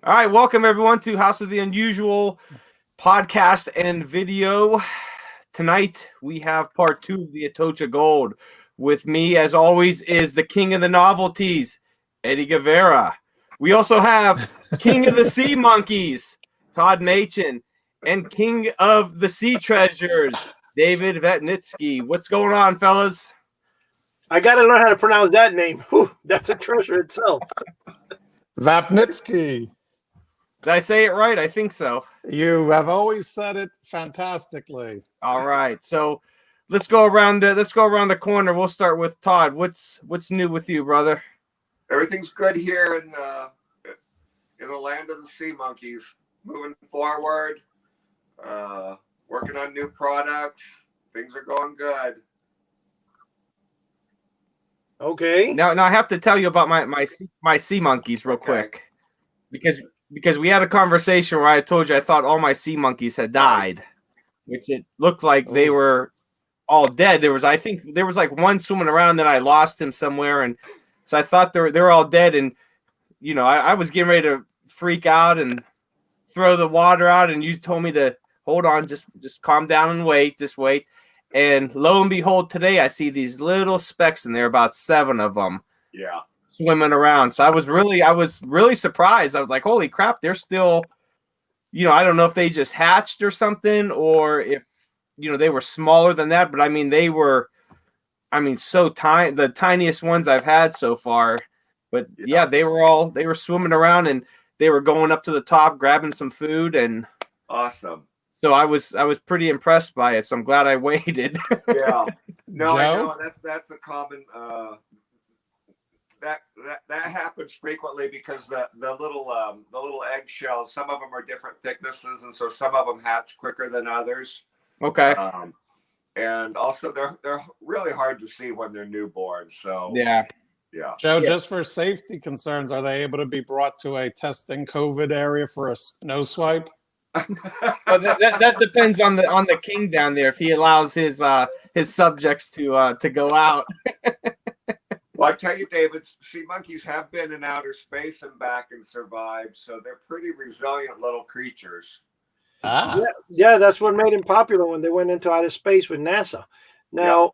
All right, welcome everyone to House of the Unusual podcast and video. Tonight we have part 2 of the Atocha Gold. With me, as always, is the king of the novelties, Eddie Guevara. We also have king of the sea monkeys, Todd Machin, and king of the sea treasures, David Vapnitsky. What's going on, fellas? I got to learn how to pronounce that name. Whew, that's a treasure itself. Vapnitsky. Did I say it right? I think so. You have always said it fantastically. All right, so let's go around the corner. We'll start with Todd. What's new with you, brother? Everything's good here in the land of the sea monkeys. Moving forward, working on new products. Things are going good. Okay. Now I have to tell you about my sea monkeys real quick, because we had a conversation where I told you I thought all my sea monkeys had died, which it looked like they were all dead. I think there was like one swimming around, then I lost him somewhere, and so I thought they were all dead. And you know, I was getting ready to freak out and throw the water out, and you told me to hold on, just calm down and just wait. And lo and behold, today I see these little specks in there, about 7 of them. Yeah. Swimming around. So I was really surprised. I was like, holy crap, they're still, I don't know if they just hatched or something, or if, they were smaller than that. But I mean, they were, so tiny, the tiniest ones I've had so far. But yeah, they were swimming around, and they were going up to the top, grabbing some food. And awesome. So I was pretty impressed by it. So I'm glad I waited. Yeah. No, I Joe? know that's a common, that happens frequently because the little eggshells, some of them are different thicknesses, and so some of them hatch quicker than others. Okay. And also they're really hard to see when they're newborn. So Yeah. Joe, just for safety concerns, are they able to be brought to a testing COVID area for a snow swipe? But that depends on the king down there, if he allows his subjects to go out. Well, I tell you, David, sea monkeys have been in outer space and back and survived, so they're pretty resilient little creatures. Yeah, that's what made him popular when they went into outer space with NASA. Now,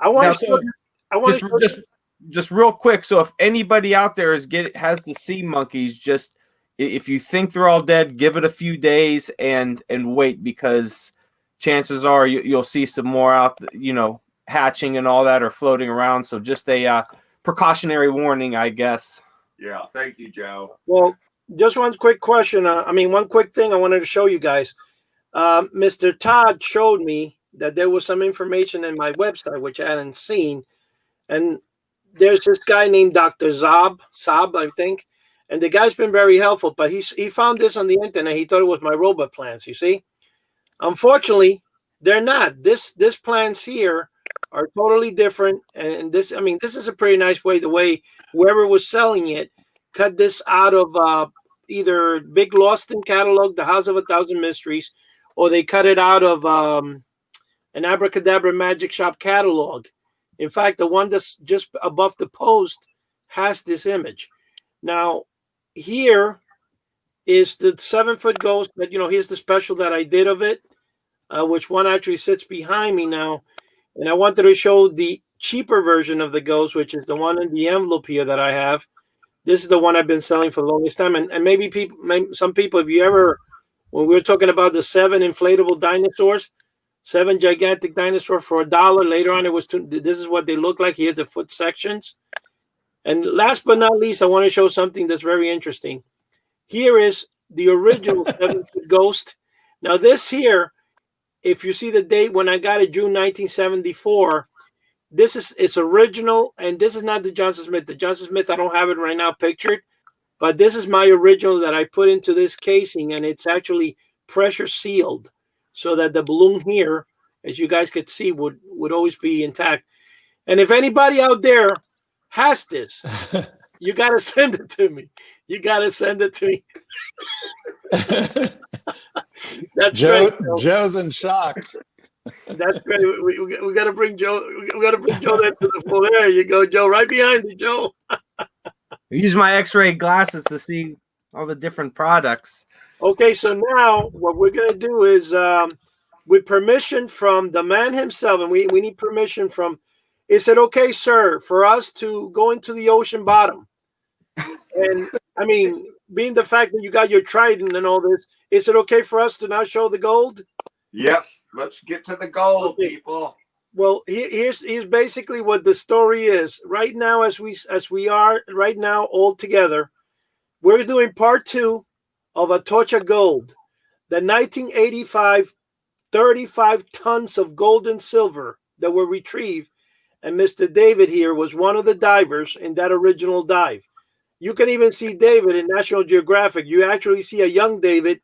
I want to just real quick. So if anybody out there has the sea monkeys, just if you think they're all dead, give it a few days and wait, because chances are you'll see some more out, hatching and all that, or floating around. So just a precautionary warning, I guess. Yeah. Thank you, Joe. Well, just one quick question. One quick thing I wanted to show you guys. Mr. Todd showed me that there was some information in my website, which I hadn't seen. And there's this guy named Dr. Saab, I think. And the guy's been very helpful, but he found this on the internet. He thought it was my robot plants, you see. Unfortunately, they're not. This plants here are totally different. And this is a pretty nice way, the way whoever was selling it cut this out of either Big Lost in catalog, The House of a Thousand Mysteries, or they cut it out of an Abracadabra Magic Shop catalog. In fact, the one that's just above the post has this image. Now, here is the 7-foot ghost, but here's the special that I did of it, which one actually sits behind me now. And I wanted to show the cheaper version of the ghost, which is the one in the envelope here that I have. This is the one I've been selling for the longest time. And maybe some people, if you ever, when we were talking about the 7 inflatable dinosaurs, 7 gigantic dinosaurs for $1, later on it was this is what they look like. Here's the foot sections. And last but not least, I want to show something that's very interesting. Here is the original 7-foot ghost. Now this here, if you see the date when I got it, June 1974, it's original, and this is not the Johnson Smith. The Johnson Smith, I don't have it right now pictured, but this is my original that I put into this casing, and it's actually pressure sealed so that the balloon here, as you guys could see, would always be intact. And if anybody out there has this, you got to send it to me. That's Joe, great. Joe's in shock. That's great. We got to bring Joe. We got to bring Joe there to the full. There you go, Joe. Right behind you, Joe. Use my X-ray glasses to see all the different products. Okay, so now what we're gonna do is, with permission from the man himself, and we need permission from. Is it okay, sir, for us to go into the ocean bottom? And I mean, being the fact that you got your trident and all this, is it okay for us to now show the gold? Yes, let's get to the gold, Okay. people. Well, here's basically what the story is. Right now, as we are right now all together, we're doing part 2 of Atocha Gold, the 1985 35 tons of gold and silver that were retrieved, and Mr. David here was one of the divers in that original dive. You can even see David in National Geographic. You actually see a young David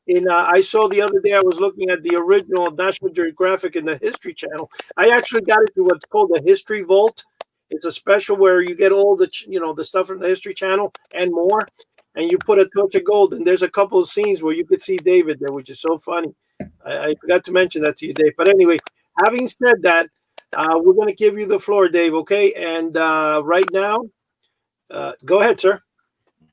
in. I saw the other day. I was looking at the original National Geographic in the History Channel. I actually got it to what's called the History Vault. It's a special where you get all the the stuff from the History Channel and more, and you put Atocha Gold. And there's a couple of scenes where you could see David there, which is so funny. I forgot to mention that to you, Dave. But anyway, having said that, we're going to give you the floor, Dave. Okay, and right now. Go ahead, sir.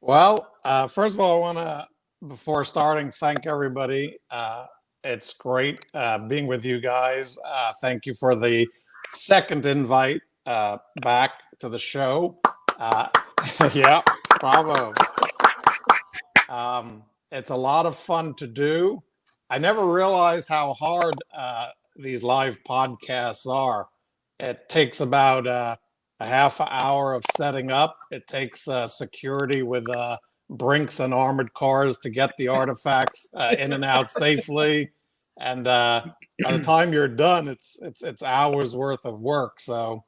Well, first of all, I want to, before starting, thank everybody. It's great being with you guys. Thank you for the second invite back to the show. Yeah, bravo. It's a lot of fun to do. I never realized how hard these live podcasts are. It takes about a half hour of setting up. It takes security with brinks and armored cars to get the artifacts in and out safely. And by the time you're done, it's hours worth of work. So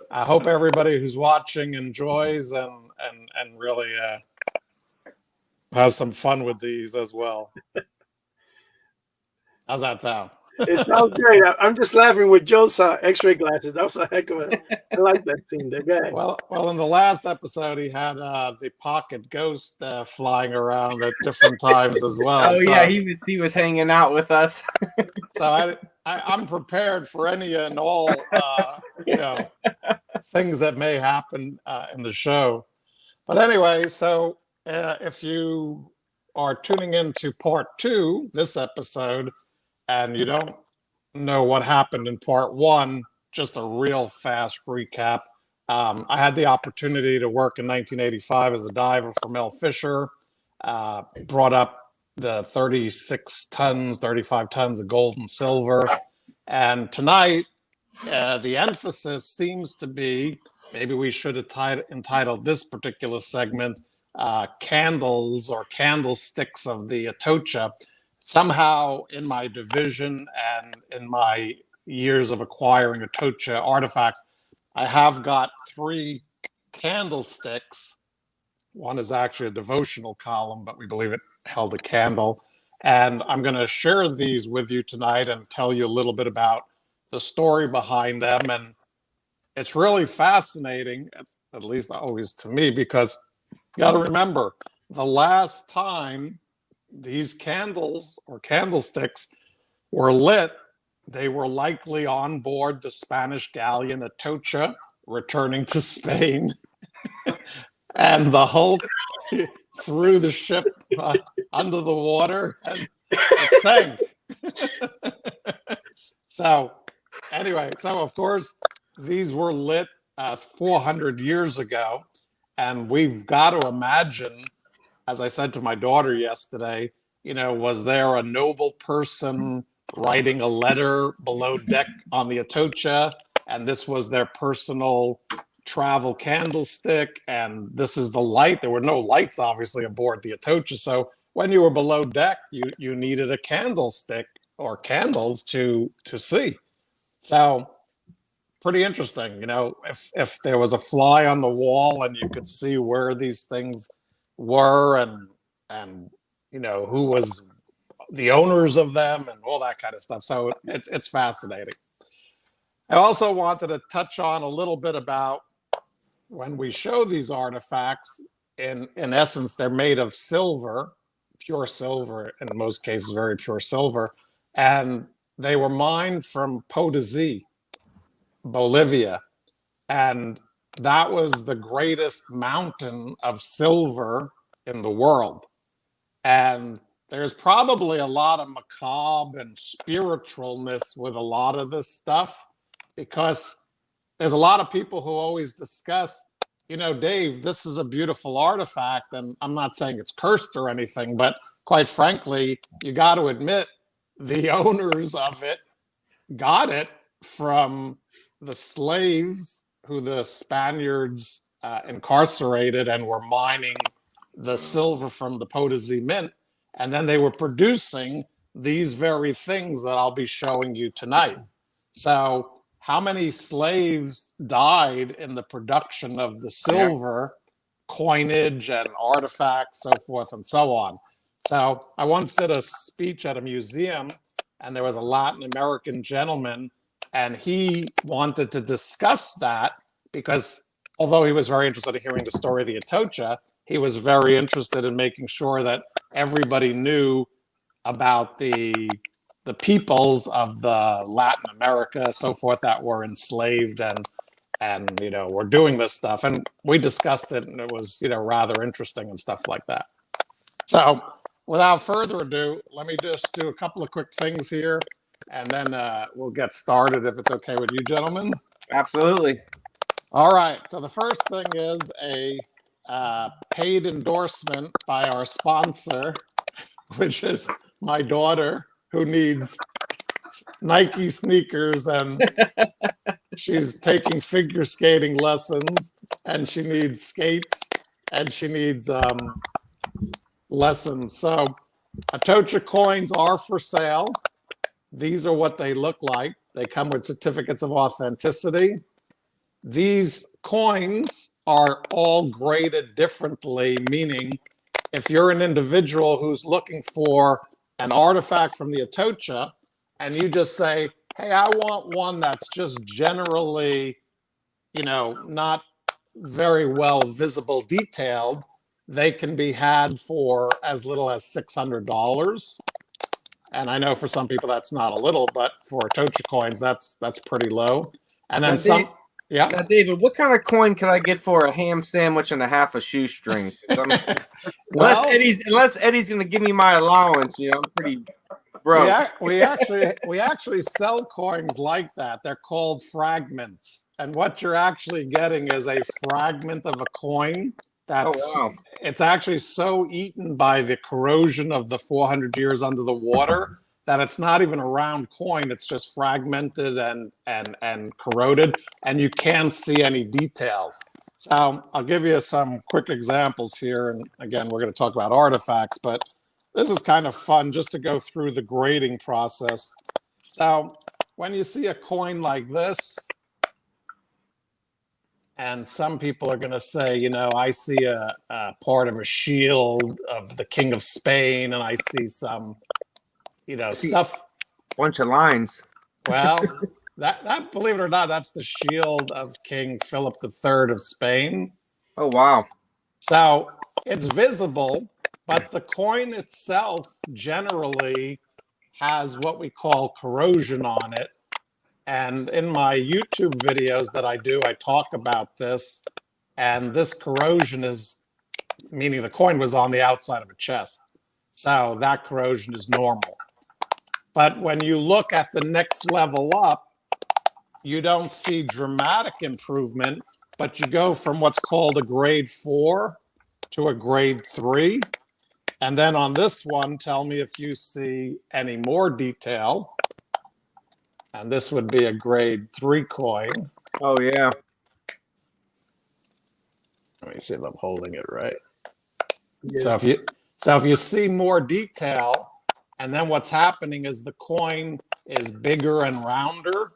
I hope everybody who's watching enjoys and really has some fun with these as well. How's that sound? It sounds great. I'm just laughing with Joe's X-ray glasses. That was a heck of a. I like that scene. There, guy. Well, in the last episode, he had the pocket ghost flying around at different times as well. Oh yeah, he was hanging out with us. So I'm prepared for any and all things that may happen in the show. But anyway, so if you are tuning into part 2, this episode, and you don't know what happened in part 1, just a real fast recap. I had the opportunity to work in 1985 as a diver for Mel Fisher, brought up the 35 tons of gold and silver. And tonight, the emphasis seems to be, maybe we should have entitled this particular segment, Candles or Candlesticks of the Atocha. Somehow in my division and in my years of acquiring Atocha artifacts, I have got 3 candlesticks. One is actually a devotional column, but we believe it held a candle. And I'm going to share these with you tonight and tell you a little bit about the story behind them. And it's really fascinating, at least always to me, because you got to remember, the last time these candles or candlesticks were lit, they were likely on board the Spanish galleon Atocha, returning to Spain. And the Hulk threw the ship under the water and it sank. So anyway, so of course, these were lit 400 years ago. And we've got to imagine, as I said to my daughter yesterday, was there a noble person writing a letter below deck on the Atocha, and this was their personal travel candlestick, and this is the light? There were no lights, obviously, aboard the Atocha, so when you were below deck, you needed a candlestick or candles to see. So pretty interesting, if there was a fly on the wall and you could see where these things were and who was the owners of them and all that kind of stuff. So it's fascinating. I also wanted to touch on a little bit about when we show these artifacts, in essence, they're made of silver, pure silver, in most cases, very pure silver. And they were mined from Potosí, Bolivia. And that was the greatest mountain of silver in the world. And there's probably a lot of macabre and spiritualness with a lot of this stuff, because there's a lot of people who always discuss, you know, Dave, this is a beautiful artifact, and I'm not saying it's cursed or anything, but quite frankly, you got to admit the owners of it got it from the slaves who the Spaniards incarcerated and were mining the silver from the Potosi Mint. And then they were producing these very things that I'll be showing you tonight. So how many slaves died in the production of the silver, coinage and artifacts, so forth and so on? So I once did a speech at a museum, and there was a Latin American gentleman, and he wanted to discuss that because although he was very interested in hearing the story of the Atocha, he was very interested in making sure that everybody knew about the peoples of the Latin America, so forth, that were enslaved and you know, were doing this stuff. And we discussed it, and it was, you know, rather interesting and stuff like that. So without further ado, let me just do a couple of quick things here, and then we'll get started if it's okay with you gentlemen. Absolutely. All right. So the first thing is a paid endorsement by our sponsor, which is my daughter, who needs Nike sneakers, and she's taking figure skating lessons, and she needs skates, and she needs lessons. So Atocha coins are for sale. These are what they look like. They come with certificates of authenticity. These coins are all graded differently, meaning if you're an individual who's looking for an artifact from the Atocha and you just say, hey, I want one that's just generally, you know, not very well visible detailed, they can be had for as little as $600. And I know for some people that's not a little, but for Atocha coins, that's pretty low. And then Now, David, what kind of coin can I get for a ham sandwich and a half a shoestring? Unless Eddie's going to give me my allowance, you know, I'm pretty broke. We actually sell coins like that. They're called fragments, and what you're actually getting is a fragment of a coin. It's actually so eaten by the corrosion of the 400 years under the water that it's not even a round coin. It's just fragmented and corroded, and you can't see any details. So I'll give you some quick examples here. And again, we're going to talk about artifacts, but this is kind of fun just to go through the grading process. So when you see a coin like this, and some people are going to say, you know, I see a part of a shield of the King of Spain, and I see some, you know, stuff. Bunch of lines. Well, that believe it or not, that's the shield of King Philip III of Spain. Oh, wow. So it's visible, but the coin itself generally has what we call corrosion on it. And in my YouTube videos that I do, I talk about this. And this corrosion is, meaning the coin was on the outside of a chest. So that corrosion is normal. But when you look at the next level up, you don't see dramatic improvement, but you go from what's called a grade 4 to a grade 3. And then on this one, tell me if you see any more detail. And this would be a grade 3 coin. Oh, yeah. Let me see if I'm holding it right. Yeah. So if you see more detail, and then what's happening is the coin is bigger and rounder,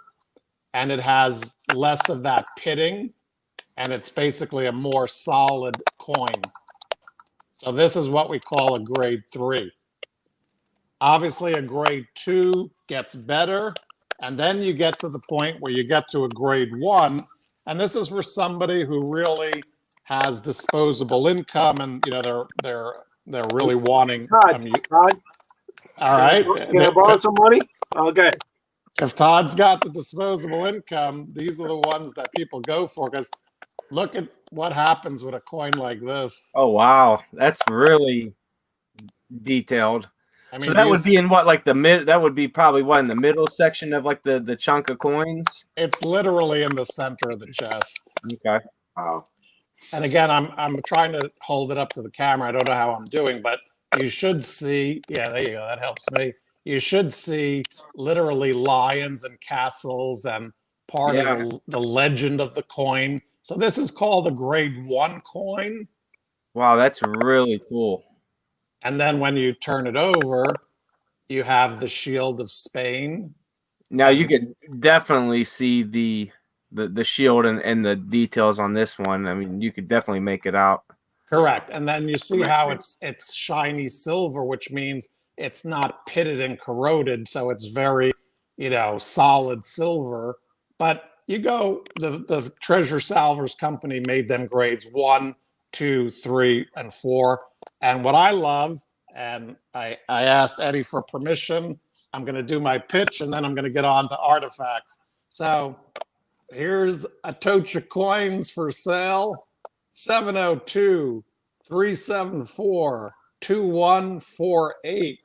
and it has less of that pitting, and it's basically a more solid coin. So this is what we call a grade 3. Obviously, a grade 2 gets better, and then you get to the point where you get to a grade 1, and this is for somebody who really has disposable income, and you know they're really wanting. Todd. All right. Can I borrow some money? Okay. If Todd's got the disposable income, these are the ones that people go for, because look at what happens with a coin like this. Oh wow, that's really detailed. I mean, So that would be in what, like the mid? That would be probably what, in the middle section of like the chunk of coins. it's literally in the center of the chest. Okay. Wow. And again, I'm trying to hold it up to the camera. I don't know how I'm doing, but you should see. Yeah, there you go. That helps me. You should see literally lions and castles and part Yeah. of the legend of the coin. So this is called a grade 1 coin. Wow, that's really cool. And then when you turn it over, you have the shield of Spain. Now you could definitely see the shield and the details on this one. I mean, you could definitely make it out. Correct. And then you see how it's shiny silver, which means it's not pitted and corroded, so it's very, solid silver. But you go, the Treasure Salvers Company made them grades 1, 2, 3, and 4. And what I love, and I asked Eddie for permission, I'm going to do my pitch, and then I'm going to get on to artifacts. So here's Atocha coins for sale, 702-374-2148.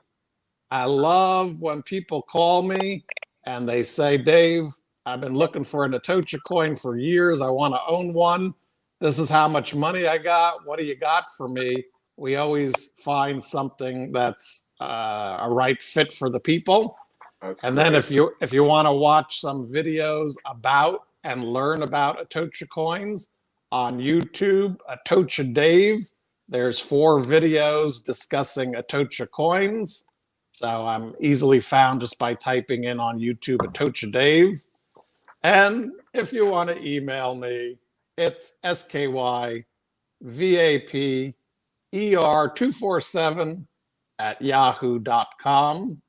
I love when people call me and they say, Dave, I've been looking for an Atocha coin for years. I want to own one. This is how much money I got. What do you got for me? We always find something that's a right fit for the people. That's And then great. if you want to watch some videos about and learn about Atocha coins on YouTube, Atocha Dave, there's 4 videos discussing Atocha coins. So I'm easily found just by typing in on YouTube Atocha Dave. And if you want to email me, it's skyvaper247@yahoo.com.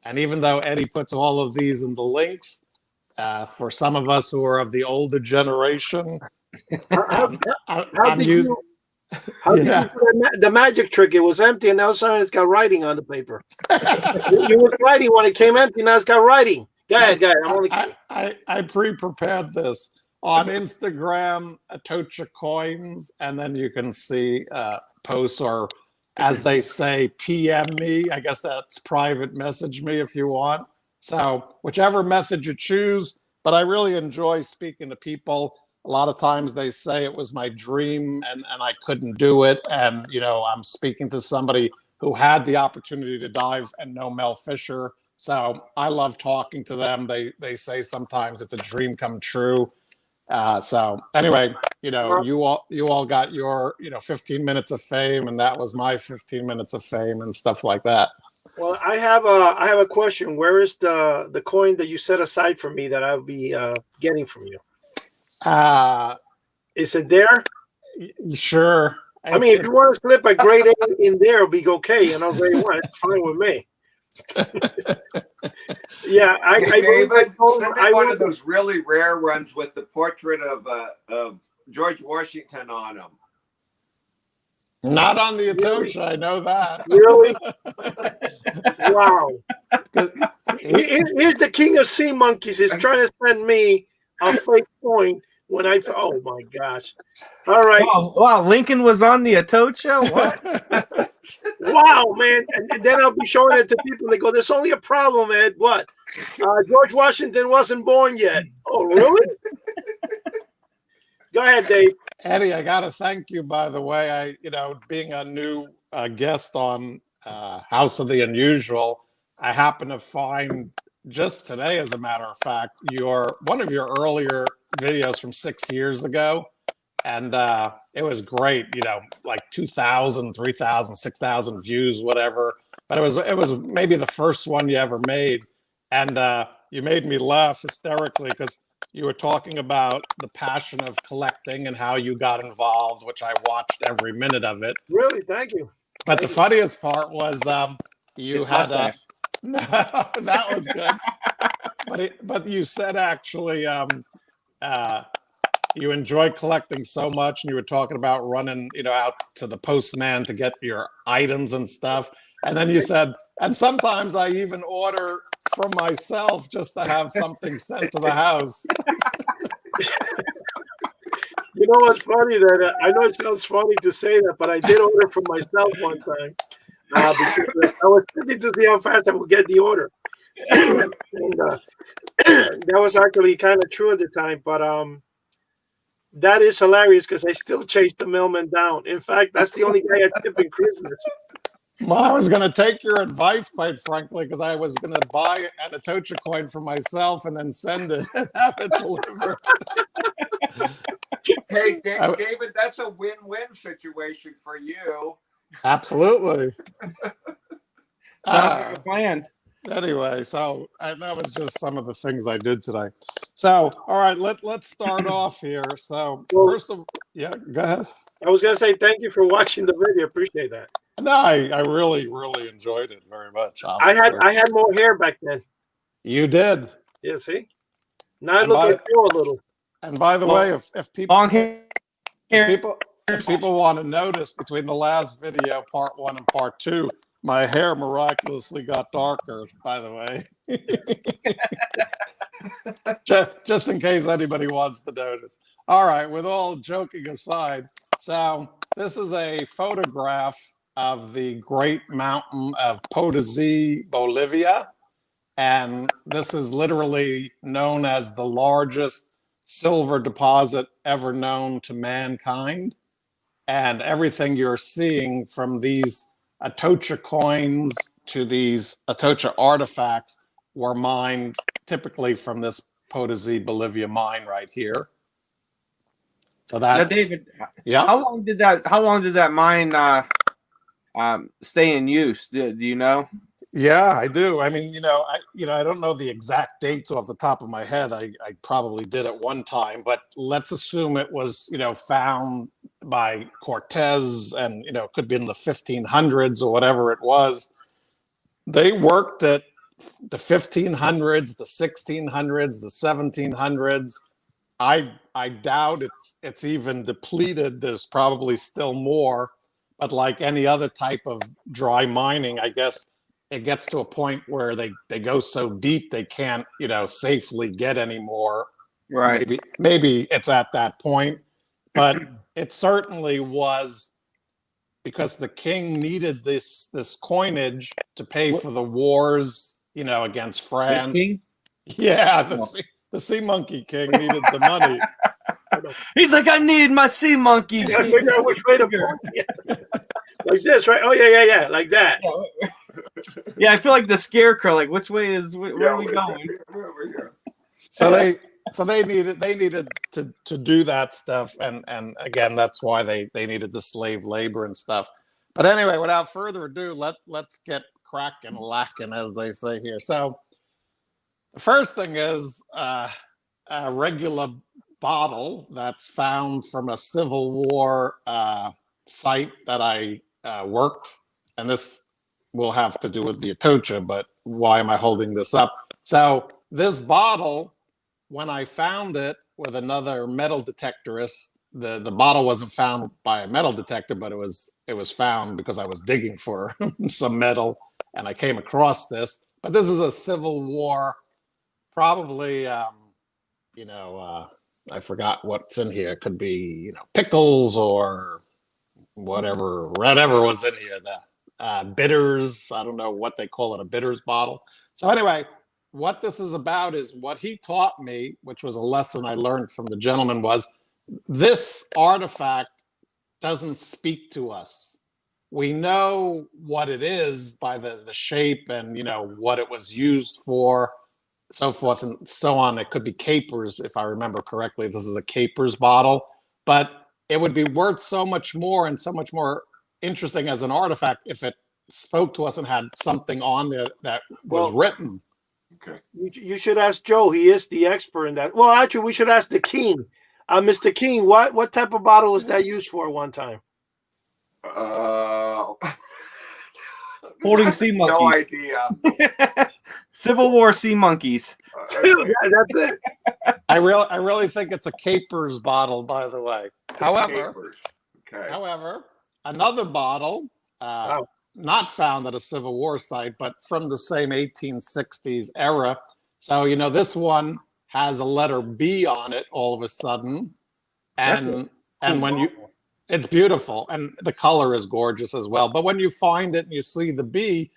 And even though Eddie puts all of these in the links, for some of us who are of the older generation, How I'm did using. How did Yeah. you do the magic trick? It was empty, and now suddenly it's got writing on the paper. You was writing when it came empty, now it's got writing. Go ahead. I'm only kidding. I pre-prepared this on Instagram, Atocha coins, and then you can see posts, or as they say, PM me. I guess that's private message me if you want. So whichever method you choose, but I really enjoy speaking to people. A lot of times they say it was my dream and I couldn't do it. And, I'm speaking to somebody who had the opportunity to dive and know Mel Fisher. So I love talking to them. They say sometimes it's a dream come true. So anyway, you all got your, 15 minutes of fame, and that was my 15 minutes of fame and stuff like that. Well, I have a question. Where is the coin that you set aside for me that I'll be getting from you? Is it there? Sure. I mean, if you want to slip a grade A in there, it'll be okay. And I'll grade 1. It's fine with me. Yeah, David, send me one of those really rare ones with the portrait of George Washington on them. Not on the Atocha, I know that. Really? Wow. Here's the king of sea monkeys is trying to send me a fake coin when oh my gosh. All right. Wow, Lincoln was on the Atocha? What? Wow, man. And then I'll be showing it to people and they go, there's only a problem, Ed. What? George Washington wasn't born yet. Oh, really? Go ahead, Dave. Eddie, I got to thank you, by the way. Being a new guest on House of the Unusual, I happen to find just today, as a matter of fact, one of your earlier videos from 6 years ago. And it was great, like 2,000, 3,000, 6,000 views, whatever. But it was maybe the first one you ever made. And you made me laugh hysterically because you were talking about the passion of collecting and how you got involved, which I watched every minute of it. Really? Thank you. But the funniest part was you had no, that was good. But you said actually you enjoy collecting so much, and you were talking about running, out to the postman to get your items and stuff. And then you said, and sometimes I even order from myself just to have something sent to the house. know it's funny that I know it sounds funny to say that, but I did order for myself one time because I was checking to see how fast I would get the order. And, that was actually kind of true at the time, but that is hilarious because I still chase the mailman down. In fact, that's the only guy I tip in Christmas. Well, I was going to take your advice, quite frankly, because I was going to buy an Atocha coin for myself and then send it and have it delivered. Hey, David, that's a win-win situation for you. Absolutely. Sounds like a plan. Anyway, so that was just some of the things I did today. So, all right, let's start off here. So, first of yeah, go ahead. I was going to say thank you for watching the video. Appreciate that. No, I really enjoyed it very much. Honestly. I had more hair back then. You did. Yeah, see? Now I look like you a little. And by the way, if people Long hair. if people want to notice, between the last video, part 1 and part 2, my hair miraculously got darker, by the way. just in case anybody wants to notice. All right, with all joking aside, so this is a photograph of the great mountain of Potosí, Bolivia. And this is literally known as the largest silver deposit ever known to mankind. And everything you're seeing, from these Atocha coins to these Atocha artifacts, were mined typically from this Potosí, Bolivia mine right here. So that's, now, David, yeah. How long did that mine stay in use? Do you know? Yeah, I do. I mean, I don't know the exact dates off the top of my head. I probably did at one time, but let's assume it was, found by Cortez, and it could be in the 1500s or whatever it was. They worked at the 1500s, the 1600s, the 1700s. I doubt it's even depleted. There's probably still more, but like any other type of dry mining, I guess it gets to a point where they go so deep they can't, safely get any more. Right. Maybe it's at that point, but it certainly was, because the king needed this coinage to pay for the wars, against France. This king? Yeah, the sea monkey king needed the money. He's like, I need my sea monkey. Yeah, I figure out which way to point. Like this, right? Oh yeah, like that. Yeah, I feel like the scarecrow. Like, which way is where are we going? So they needed to do that stuff, and again, that's why they needed the slave labor and stuff. But anyway, without further ado, let's get cracking, lacking, as they say here. So the first thing is a regular bottle that's found from a Civil War site that I worked, and this will have to do with the Atocha, but why am I holding this up? So this bottle, when I found it with another metal detectorist, the bottle wasn't found by a metal detector, but it was found because I was digging for some metal, and I came across this. But this is a Civil War, probably, I forgot what's in here. It could be, pickles or whatever was in here. Bitters, I don't know what they call it, a bitters bottle. So anyway, what this is about is what he taught me, which was a lesson I learned from the gentleman, was this artifact doesn't speak to us. We know what it is by the shape and, what it was used for, so forth and so on. It could be capers, if I remember correctly. This is a capers bottle, but it would be worth so much more and so much more interesting as an artifact if it spoke to us and had something on there that was written. Okay. You should ask Joe. He is the expert in that. Well, actually, we should ask the king. Mr. King, what type of bottle was that used for one time? Holding sea monkeys. No idea. Civil War sea monkeys. Yeah, that's it. I really think it's a capers bottle, by the way. However, another bottle, not found at a Civil War site, but from the same 1860s era. So, this one has a letter B on it all of a sudden. And And when you, it's beautiful, and the color is gorgeous as well. But when you find it and you see the bee,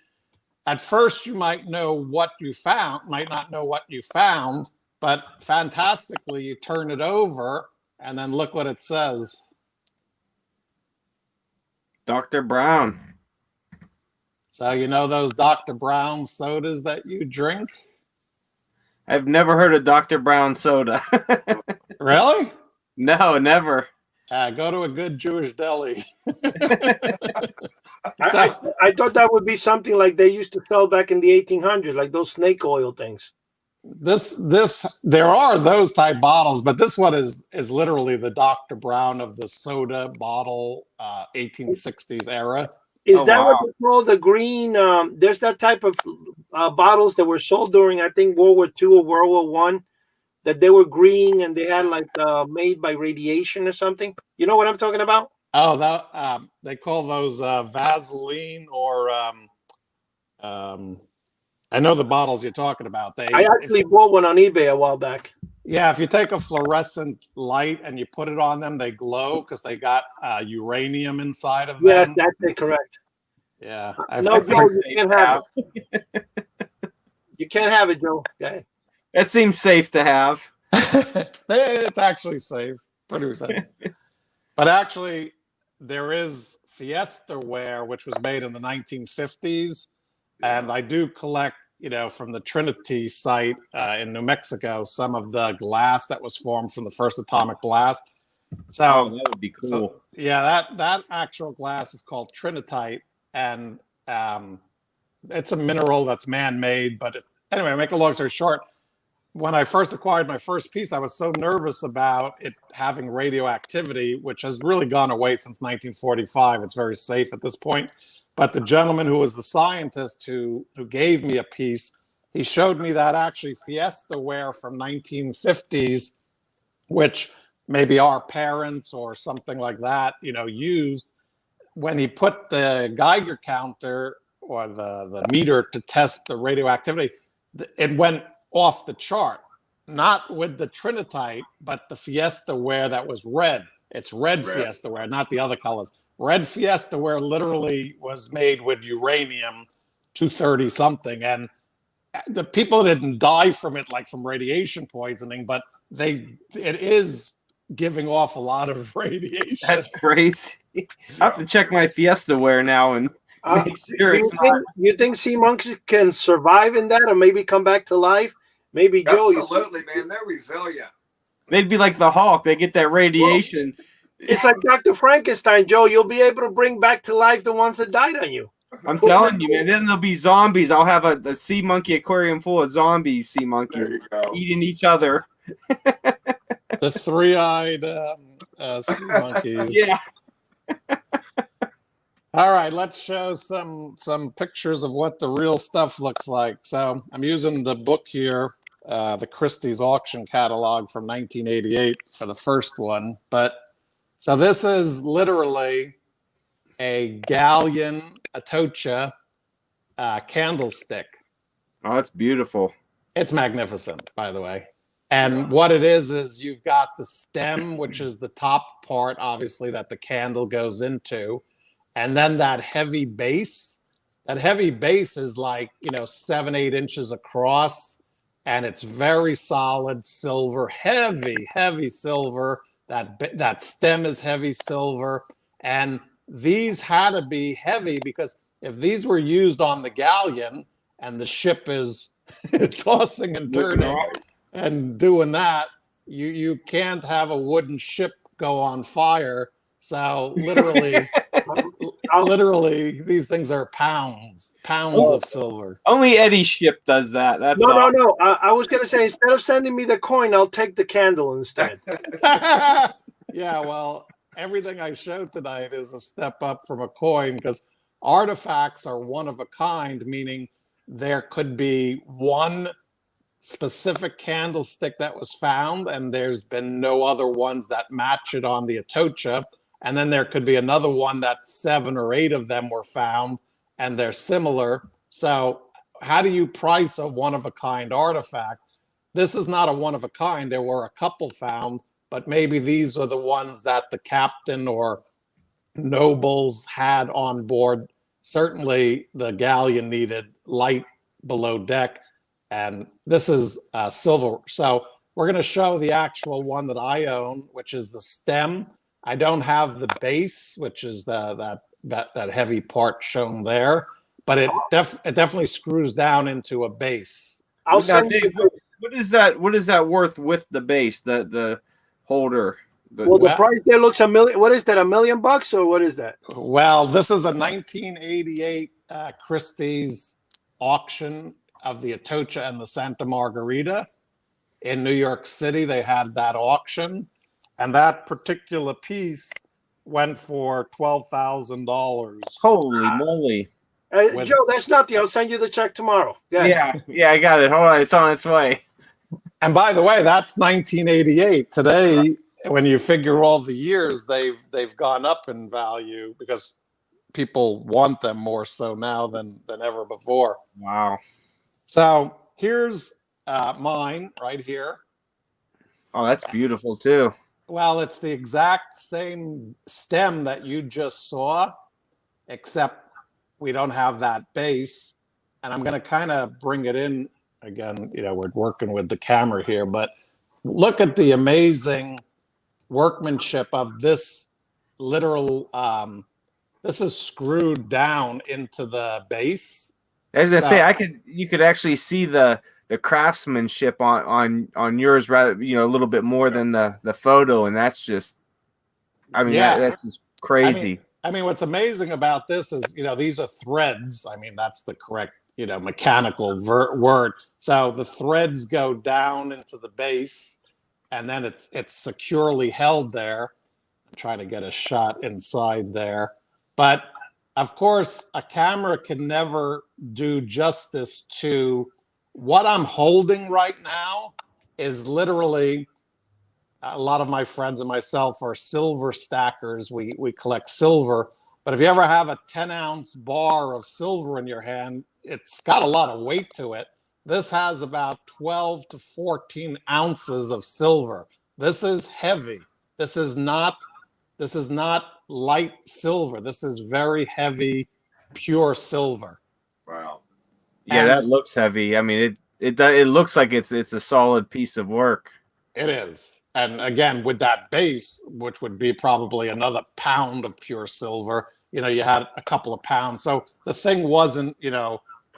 at first you might know what you found, might not know what you found, but fantastically, you turn it over and then look what it says. Dr. Brown. So you know those Dr. Brown sodas that you drink? I've never heard of Dr. Brown soda. Really? No, never. Go to a good Jewish deli. I thought that would be something like they used to sell back in the 1800s, like those snake oil things. There are those type bottles, but this one is literally the Dr. Brown of the soda bottle, 1860s era. Is that wow. what they call the green? There's that type of bottles that were sold during, I think, World War II or World War One, that they were green and they had like made by radiation or something. You know what I'm talking about? Oh, that they call those Vaseline or I know the bottles you're talking about. I actually bought one on eBay a while back. Yeah, if you take a fluorescent light and you put it on them, they glow because they got uranium inside of them. Yes, that's it, correct. Yeah. No, Joe, you can't have it. You can't have it, Joe. Okay. That seems safe to have. It's actually safe, pretty safe. But actually, there is Fiesta ware, which was made in the 1950s, and I do collect, from the Trinity site in New Mexico, some of the glass that was formed from the first atomic blast. So that would be cool. So, yeah, that actual glass is called trinitite, and it's a mineral that's man-made. But anyway, make a long story short, when I first acquired my first piece, I was so nervous about it having radioactivity, which has really gone away since 1945. It's very safe at this point. But the gentleman who was the scientist who gave me a piece, he showed me that actually Fiesta ware from 1950s, which maybe our parents or something like that, used when he put the Geiger counter or the meter to test the radioactivity. It went off the chart, not with the trinitite, but the Fiesta ware that was red. It's red. Fiesta ware, not the other colors. Red Fiesta ware literally was made with uranium 230 something, and the people didn't die from it like from radiation poisoning, but it is giving off a lot of radiation. That's crazy. I have to check my Fiesta ware now and make sure it's not. You think sea monkeys can survive in that, or maybe come back to life? Maybe Joe. Absolutely, man. They're resilient. They'd be like the Hulk. They get that radiation. It's like Dr. Frankenstein, Joe. You'll be able to bring back to life the ones that died on you. I'm telling you, man. Then there'll be zombies. I'll have a sea monkey aquarium full of zombies, sea monkeys eating each other. The three-eyed sea monkeys. Yeah. All right, let's show some pictures of what the real stuff looks like. So I'm using the book here, the Christie's auction catalog from 1988 for the first one. But so this is literally a galleon Atocha candlestick. Oh, that's beautiful. It's magnificent, by the way. And what it is you've got the stem, which is the top part, obviously, that the candle goes into. And then that heavy base is like, 7-8 inches across. And it's very solid silver, heavy silver. That stem is heavy silver. And these had to be heavy because if these were used on the galleon and the ship is tossing and turning and doing that, you can't have a wooden ship go on fire. So literally, these things are pounds of silver. Only Eddie's ship does that. That's No. I was going to say, instead of sending me the coin, I'll take the candle instead. Yeah, well, everything I showed tonight is a step up from a coin because artifacts are one of a kind, meaning there could be one specific candlestick that was found and there's been no other ones that match it on the Atocha. And then there could be another one that 7 or 8 of them were found and they're similar. So how do you price a one-of-a-kind artifact? This is not a one-of-a-kind. There were a couple found, but maybe these are the ones that the captain or nobles had on board. Certainly the galleon needed light below deck, and this is silver. So we're going to show the actual one that I own, which is the stem. I don't have the base, which is that heavy part shown there, but it definitely screws down into a base. I'll Now, send Dave, you. what is that? What is that worth with the base? The holder. Well, the price there looks $1 million. What is that? $1 million or what is that? Well, this is a 1988 Christie's auction of the Atocha and the Santa Margarita in New York City. They had that auction, and that particular piece went for $12,000. Holy moly! Joe, that's nothing. I'll send you the check tomorrow. Yeah, I got it. Hold on, it's on its way. And by the way, that's 1988. Today, when you figure all the years, they've gone up in value because people want them more so now than ever before. Wow. So here's mine right here. Oh, that's beautiful too. Well, it's the exact same stem that you just saw, except we don't have that base. And I'm going to kind of bring it in again. You know, we're working with the camera here, but look at the amazing workmanship of this literal. This is screwed down into the base. I was gonna say you could actually see the craftsmanship on yours, rather, a little bit more than the photo, and that's just, that's just crazy. I mean, what's amazing about this is, these are threads. I mean, that's the correct, mechanical word. So the threads go down into the base, and then it's securely held there. I'm trying to get a shot inside there. But of course, a camera can never do justice to what I'm holding right now. Is literally, a lot of my friends and myself are silver stackers. We collect silver. But if you ever have a 10-ounce bar of silver in your hand, it's got a lot of weight to it. This has about 12 to 14 ounces of silver. This is heavy. This is not light silver. This is very heavy, pure silver. Wow. Yeah, that looks heavy. I mean, it looks like it's a solid piece of work. It is. And again, with that base, which would be probably another pound of pure silver, you had a couple of pounds. So the thing wasn't,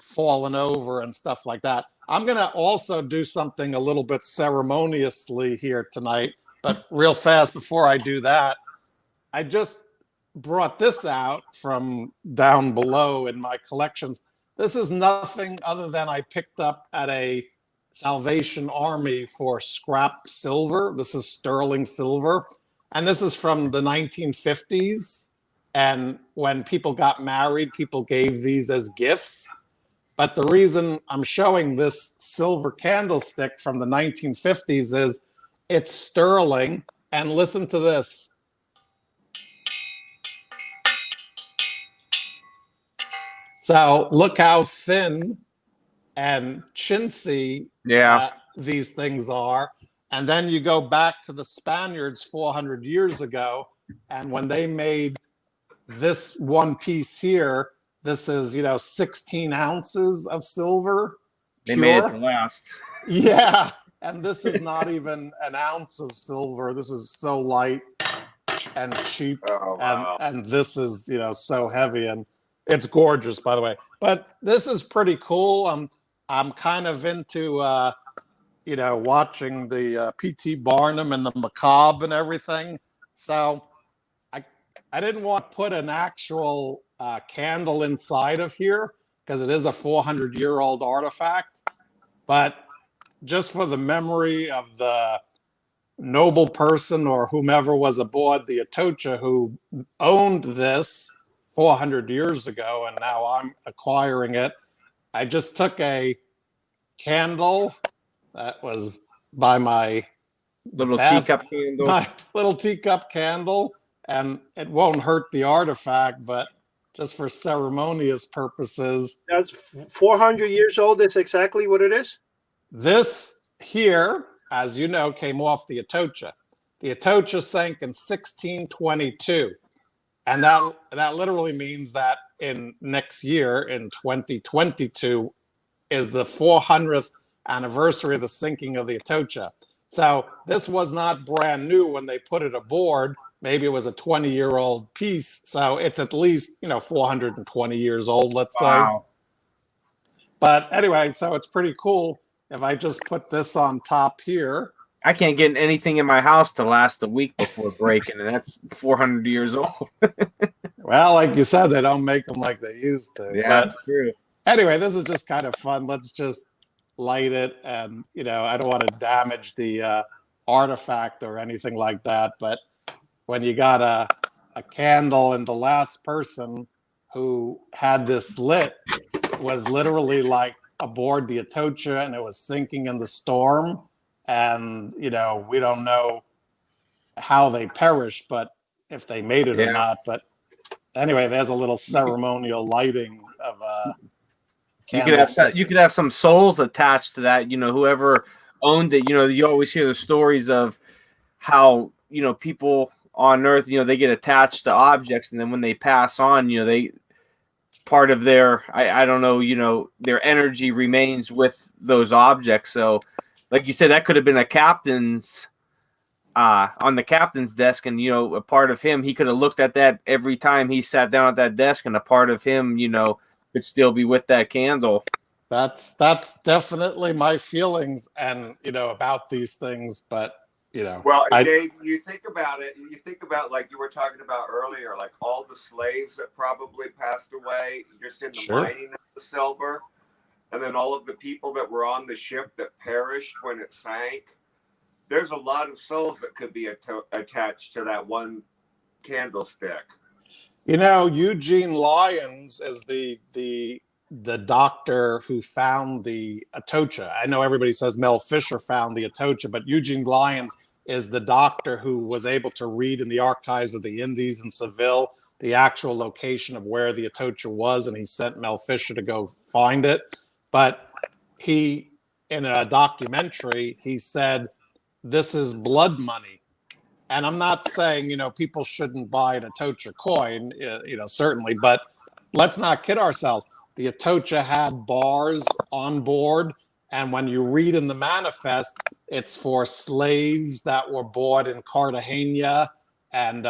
falling over and stuff like that. I'm going to also do something a little bit ceremoniously here tonight, but real fast before I do that, I just brought this out from down below in my collections. This is nothing other than I picked up at a Salvation Army for scrap silver. This is sterling silver. And this is from the 1950s. And when people got married, people gave these as gifts. But the reason I'm showing this silver candlestick from the 1950s is it's sterling. And listen to this. So look how thin and chintzy these things are. And then you go back to the Spaniards 400 years ago, and when they made this one piece here, this is 16 ounces of silver. They made it to last. Yeah, and this is not even an ounce of silver. This is so light and cheap. Oh, wow. And this is so heavy, and it's gorgeous, by the way. But this is pretty cool. I'm kind of into watching the P.T. Barnum and the macabre and everything. So I didn't want to put an actual candle inside of here because it is a 400-year-old artifact. But just for the memory of the noble person or whomever was aboard the Atocha who owned this 400 years ago, and now I'm acquiring it, I just took a candle that was by my teacup candle. My little teacup candle, and it won't hurt the artifact, but just for ceremonious purposes. That's 400 years old. That's exactly what it is. This here, as you know, came off the Atocha. The Atocha sank in 1622. And that literally means that in next year, in 2022, is the 400th anniversary of the sinking of the Atocha. So this was not brand new when they put it aboard. Maybe it was a 20-year-old piece. So it's at least, 420 years old, let's say. But anyway, so it's pretty cool. If I just put this on top here. I can't get anything in my house to last a week before breaking, and that's 400 years old. Well, like you said, they don't make them like they used to. Yeah, but that's true. Anyway, this is just kind of fun. Let's just light it, and I don't want to damage the artifact or anything like that. But when you got a candle, and the last person who had this lit was literally like aboard the Atocha, and it was sinking in the storm. And, we don't know how they perished, but if they made it or not. But anyway, there's a little ceremonial lighting of you could have some souls attached to that. Whoever owned it. You always hear the stories of how people on Earth, they get attached to objects, and then when they pass on, they part of their I don't know, their energy remains with those objects. So, like you said, that could have been a captain's on the captain's desk, and a part of him, he could have looked at that every time he sat down at that desk, and a part of him, could still be with that candle. That's definitely my feelings, and about these things. But well, Dave, you think about it. You think about, like you were talking about earlier, like all the slaves that probably passed away just in the mining of the silver. And then all of the people that were on the ship that perished when it sank. There's a lot of souls that could be attached to that one candlestick. Eugene Lyons is the doctor who found the Atocha. I know everybody says Mel Fisher found the Atocha, but Eugene Lyons is the doctor who was able to read in the archives of the Indies in Seville the actual location of where the Atocha was, and he sent Mel Fisher to go find it. But he, in a documentary, he said, this is blood money. And I'm not saying, people shouldn't buy an Atocha coin, certainly, but let's not kid ourselves. The Atocha had bars on board, and when you read in the manifest, it's for slaves that were bought in Cartagena, and,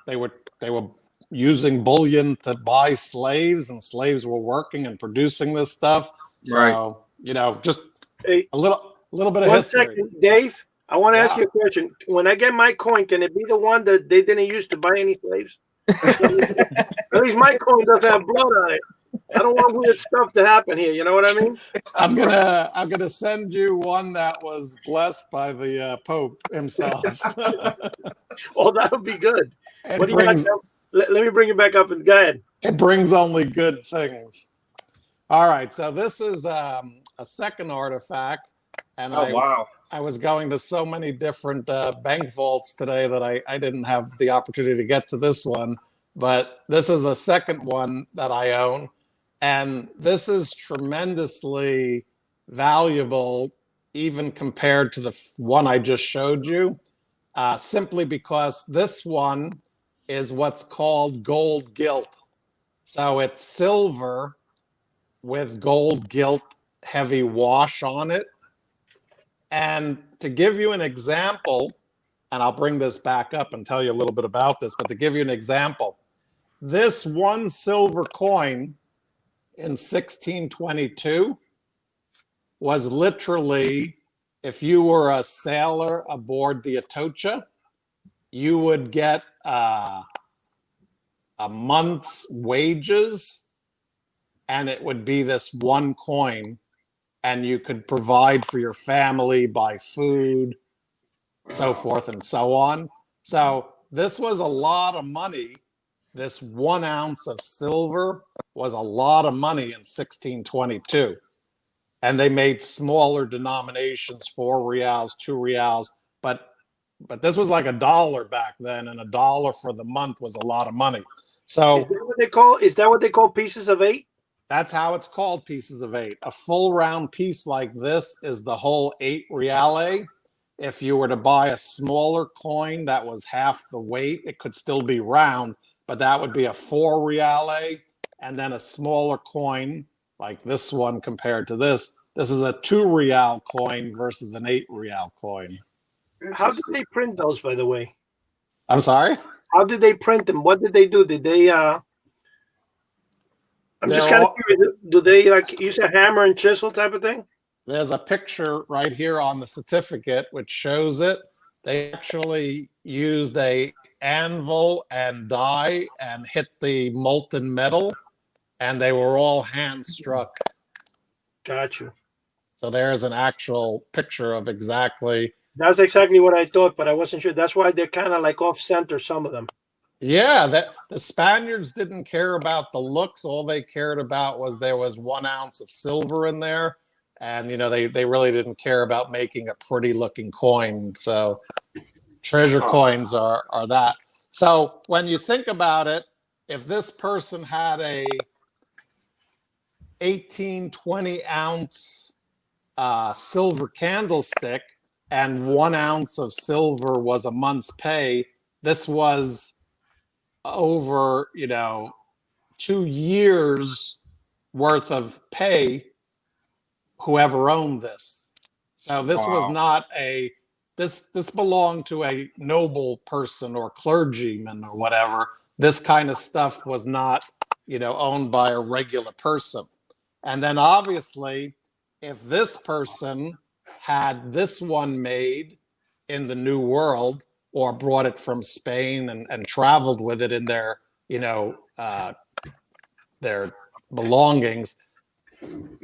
they were using bullion to buy slaves, and slaves were working and producing this stuff. So, just a little bit of history. 1 second, Dave. I want to ask you a question. When I get my coin, can it be the one that they didn't use to buy any slaves? At least my coin doesn't have blood on it. I don't want weird stuff to happen here. You know what I mean? I'm gonna send you one that was blessed by the Pope himself. Oh, that would be good. Let me bring it back up and go ahead. It brings only good things. All right, so this is a second artifact, and I was going to so many different bank vaults today that I didn't have the opportunity to get to this one, but this is a second one that I own, and this is tremendously valuable even compared to the one I just showed you, simply because this one is what's called gold gilt. So it's silver with gold gilt heavy wash on it. And to give you an example, and I'll bring this back up and tell you a little bit about this, but to give you an example, this one silver coin in 1622 was literally, if you were a sailor aboard the Atocha, you would get a month's wages, and it would be this one coin, and you could provide for your family, buy food, so forth and so on. So this was a lot of money. This 1 ounce of silver was a lot of money in 1622. And they made smaller denominations, 4 reals, 2 reals, but this was like $1 back then, and $1 for the month was a lot of money. So is that what they call pieces of 8? That's how it's called, pieces of 8. A full round piece like this is the whole 8 reale. if you were to buy a smaller coin that was half the weight, it could still be round, but that would be a 4 reale. And then a smaller coin like this one compared to this. This is a 2 real coin versus an 8 real coin. How did they print those, by the way? I'm sorry? How did they print them? What did they do? Did they I'm just kind of curious. Do they like use a hammer and chisel type of thing? There's a picture right here on the certificate which shows it. They actually used a anvil and die and hit the molten metal, and they were all hand struck. Got you. So there's an actual picture of exactly. That's exactly what I thought, but I wasn't sure. That's why they're kind of like off center, some of them. Yeah, that the Spaniards didn't care about the looks. All they cared about was there was 1 ounce of silver in there. And, you know, they really didn't care about making a pretty looking coin. So treasure coins are that. So when you think about it, if this person had a 18, 20 ounce silver candlestick and 1 ounce of silver was a month's pay, this was over, you know, 2 years worth of pay, whoever owned this. So this was not a, this belonged to a noble person or clergyman or whatever. This kind of stuff was not, you know, owned by a regular person. And then obviously, if this person had this one made in the New World or brought it from Spain and traveled with it in their, you know, their belongings,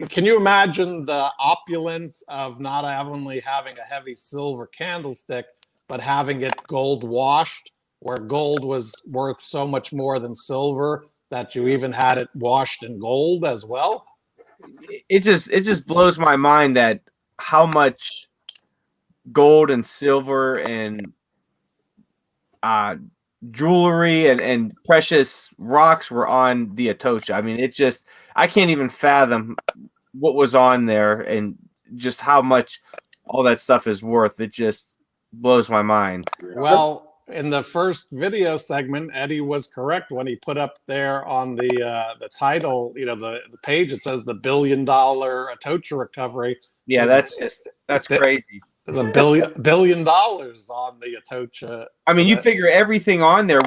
can you imagine the opulence of not only having a heavy silver candlestick, but having it gold washed, where gold was worth so much more than silver that you even had it washed in gold as well? It just blows my mind that how much gold and silver and jewelry and precious rocks were on the Atocha. I mean, I can't even fathom what was on there and just how much all that stuff is worth. It just blows my mind. Well, in the first video segment, Eddie was correct when he put up there on the title, you know, the page, it says the $1 billion Atocha recovery. Yeah, so that's crazy. There's $1 billion on the Atocha. I mean, you figure everything on there.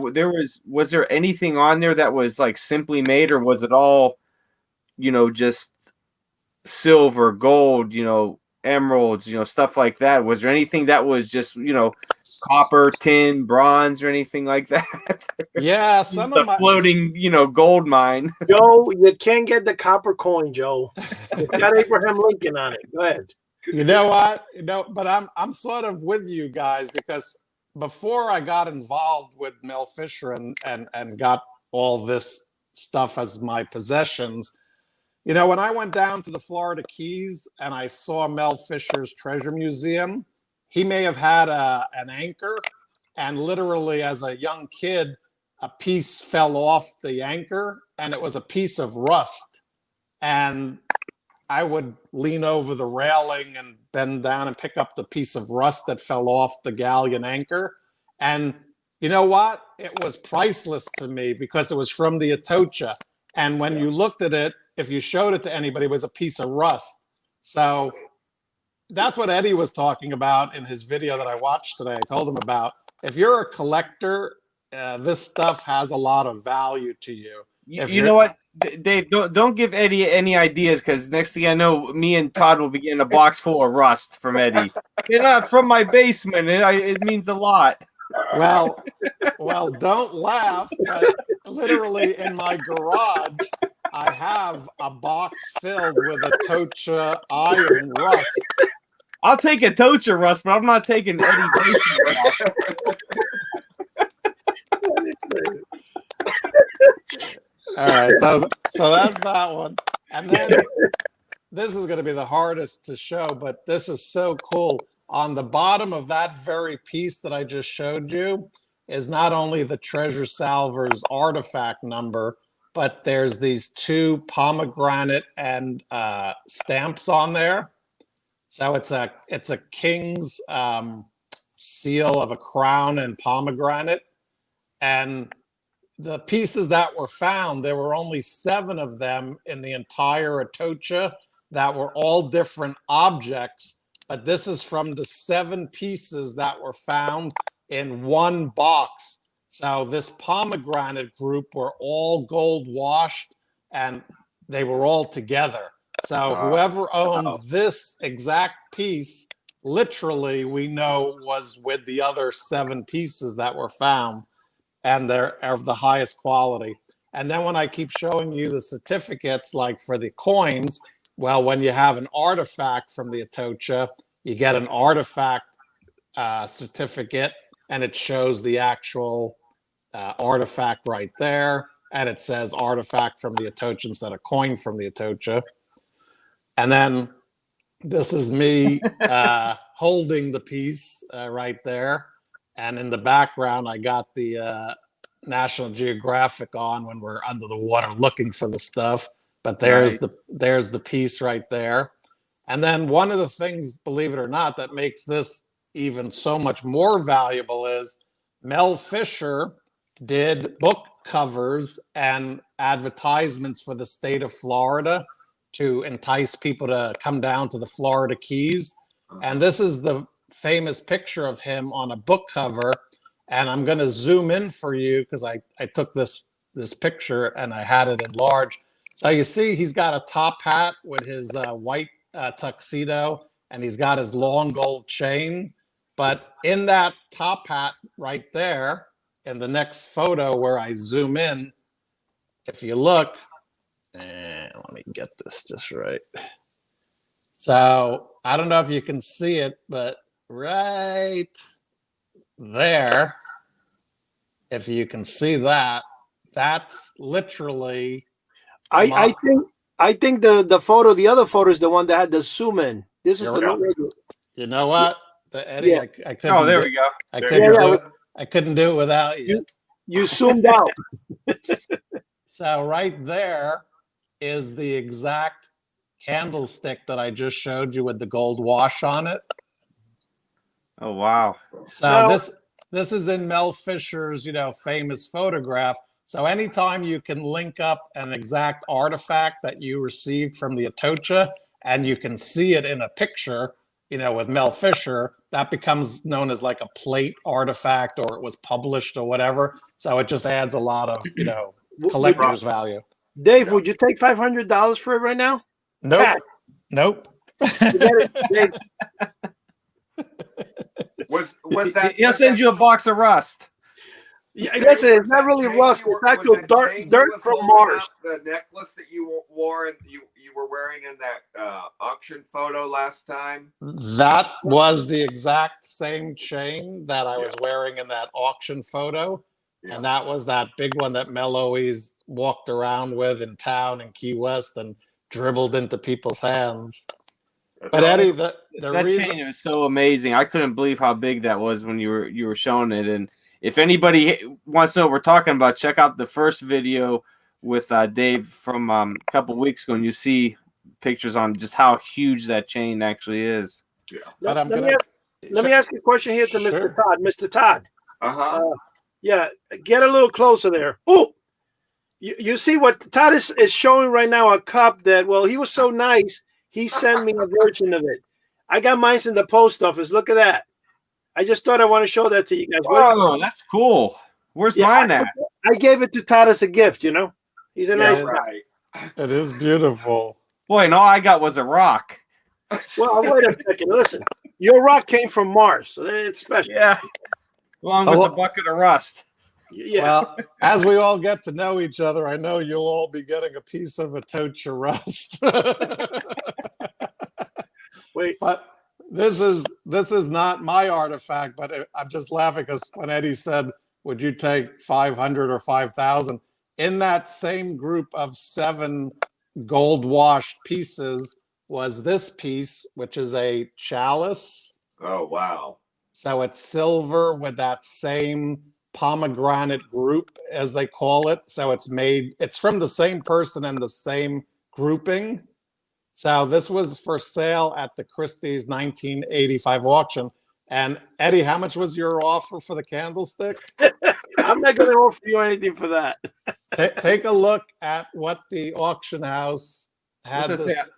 Was there anything on there that was like simply made, or was it all, you know, just silver, gold, you know, emeralds, you know, stuff like that? Was there anything that was just, you know, copper, tin, bronze, or anything like that? Yeah, some of my floating, you know, gold mine. Joe, you can't get the copper coin, Joe. It's got Abraham Lincoln on it. Go ahead. You know what? You know, but I'm sort of with you guys, because before I got involved with Mel Fisher and got all this stuff as my possessions, you know, when I went down to the Florida Keys and I saw Mel Fisher's treasure museum, he may have had an anchor, and literally as a young kid, a piece fell off the anchor and it was a piece of rust. And I would lean over the railing and bend down and pick up the piece of rust that fell off the galleon anchor. And you know what? It was priceless to me because it was from the Atocha. And when you looked at it, if you showed it to anybody, it was a piece of rust. So that's what Eddie was talking about in his video that I watched today. I told him about, if you're a collector, this stuff has a lot of value to you. You know what, Dave? Don't give Eddie any ideas, because next thing I know, me and Todd will be getting a box full of rust from Eddie. They're not from my basement. It means a lot. Well, don't laugh. But literally in my garage, I have a box filled with Atocha iron rust. I'll take Atocha rust, but I'm not taking Eddie basement rust. All right, so that's that one. And then this is going to be the hardest to show, but this is so cool. On the bottom of that very piece that I just showed you is not only the treasure salver's artifact number, but there's these 2 pomegranate and stamps on there. So it's a king's seal of a crown and pomegranate. And the pieces that were found, there were only 7 of them in the entire Atocha that were all different objects. But this is from the 7 pieces that were found in one box. So this pomegranate group were all gold washed and they were all together. So whoever owned this exact piece, literally, we know was with the other 7 pieces that were found, and they're of the highest quality. And then when I keep showing you the certificates, like for the coins, well, when you have an artifact from the Atocha, you get an artifact certificate, and it shows the actual artifact right there. And it says artifact from the Atocha instead of coin from the Atocha. And then this is me holding the piece right there. And in the background, I got the National Geographic on when we're under the water looking for the stuff. But there's the piece right there. And then one of the things, believe it or not, that makes this even so much more valuable is Mel Fisher did book covers and advertisements for the state of Florida to entice people to come down to the Florida Keys. And this is the famous picture of him on a book cover. And I'm going to zoom in for you because I took this picture and I had it enlarged. So you see he's got a top hat with his white tuxedo, and he's got his long gold chain. But in that top hat right there, in the next photo where I zoom in, if you look, and let me get this just right. So I don't know if you can see it, but right there, if you can see that, that's literally. I think the photo, the other photo is the one that had the zoom in. This is the. You know what, Eddie? Yeah. I couldn't. Oh, there we go. I couldn't do it without you. You zoomed out. So right there is the exact candlestick that I just showed you with the gold wash on it. Oh, wow. So Now, this is in Mel Fisher's, famous photograph. So anytime you can link up an exact artifact that you received from the Atocha and you can see it in a picture, with Mel Fisher, that becomes known as like a plate artifact, or it was published or whatever. So it just adds a lot of, collector's value. Dave, would you take $500 for it right now? Nope. Cat. Nope. Dave. Was that? He'll send you a box of rust. Yeah, listen, it's not really rust. It's actual dirt from Mars. The necklace that you wore and you were wearing in that auction photo last time. That was the exact same chain that I was wearing in that auction photo. Yeah. And that was that big one that Mel always walked around with in town in Key West and dribbled into people's hands. But Eddie, that chain was so amazing. I couldn't believe how big that was when you were showing it. And if anybody wants to know what we're talking about, check out the first video with Dave from a couple weeks ago, and you see pictures on just how huge that chain actually is. Yeah. But let me ask you a question here to Sure. Mr. Todd. Mr. Todd. Uh-huh. Yeah, get a little closer there. Oh, you see what Todd is showing right now, a cup that, well, he was so nice, he sent me a version of it. I got mine in the post office. Look at that. I just thought I want to show that to you guys. Oh, that's cool. Where's mine at? I gave it to Todd as a gift, He's a nice guy. Right. It is beautiful. Boy, and all I got was a rock. Well, wait a second. Listen, your rock came from Mars, so it's special. Yeah. Along with a bucket of rust. Yeah. Well, as we all get to know each other, I know you'll all be getting a piece of Atocha rust. Wait. But this is not my artifact, but I'm just laughing because when Eddie said, would you take 500 or 5,000? In that same group of 7 gold washed pieces was this piece, which is a chalice. Oh, wow. So it's silver with that same pomegranate group, as they call it. So it's from the same person and the same grouping. So this was for sale at the Christie's 1985 auction. And Eddie, how much was your offer for the candlestick? I'm not going to offer you anything for that. Take a look at what the auction house had What's that say? this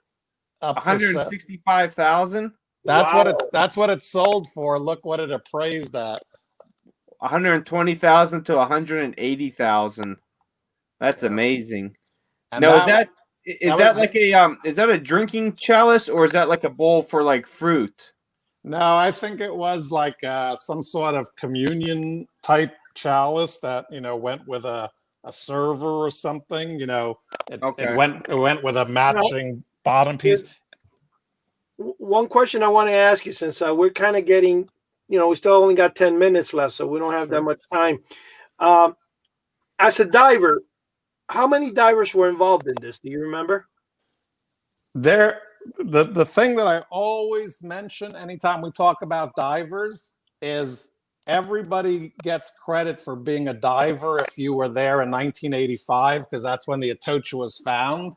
up for sale. 165,000. That's what it sold for. Look what it appraised at. 120,000 to 180,000. That's amazing. And Now, that is that a drinking chalice, or is that like a bowl for like fruit? No, I think it was like some sort of communion type chalice that, you know, went with a server or something. You know, it went with a matching bottom piece. One question I want to ask you, since we're kind of getting, you know, we still only got 10 minutes left, so we don't have that much time. As a diver, how many divers were involved in this? Do you remember? The thing that I always mention anytime we talk about divers is everybody gets credit for being a diver if you were there in 1985, because that's when the Atocha was found.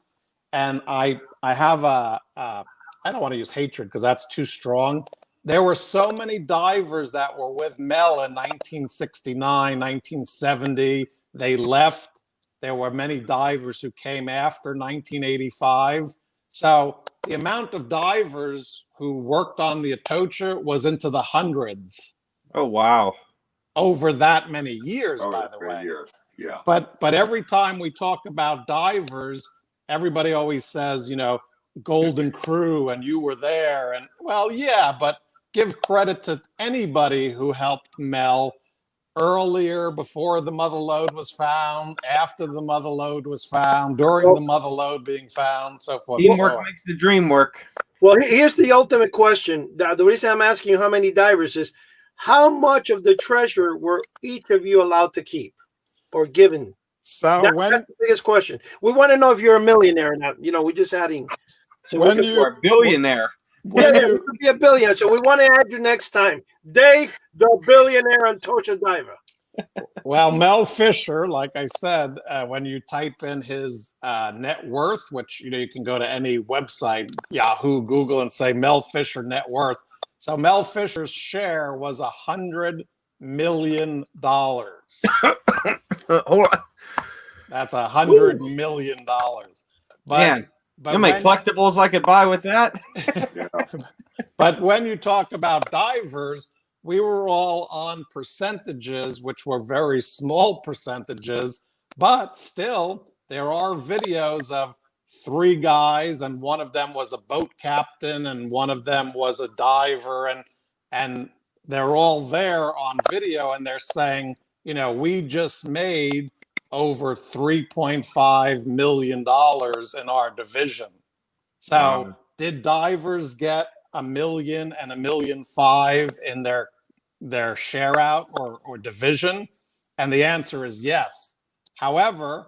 And I have I don't want to use hatred because that's too strong. There were so many divers that were with Mel in 1969, 1970. They left. There were many divers who came after 1985. So the amount of divers who worked on the Atocha was into the hundreds. Oh, wow. Over that many years, by the way. Years. Yeah. But every time we talk about divers, everybody always says, you know, Golden Crew and you were there. And well, yeah, but give credit to anybody who helped Mel earlier, before the mother lode was found, after the mother lode was found, during the mother lode being found, so forth. Teamwork makes the dream work. Well, here's the ultimate question. The reason I'm asking you how many divers is, how much of the treasure were each of you allowed to keep or given? So that's the biggest question. We want to know if you're a millionaire or not. You know, we're just adding. So when you're a billionaire. Yeah, you could be a billionaire. So we want to add you next time. Dave, the billionaire Atocha diver. Well, Mel Fisher, like I said, when you type in his net worth, which, you know, you can go to any website, Yahoo, Google, and say Mel Fisher net worth. So Mel Fisher's share was $100 million. Hold on. That's $100 million. But, man, how many collectibles I could buy with that? But when you talk about divers, we were all on percentages, which were very small percentages, but still there are videos of 3 guys, and one of them was a boat captain and one of them was a diver, and they're all there on video, and they're saying, you know, we just made over $3.5 million in our division. So did divers get $1 million and $1.5 million in their share out or division? And the answer is yes. However,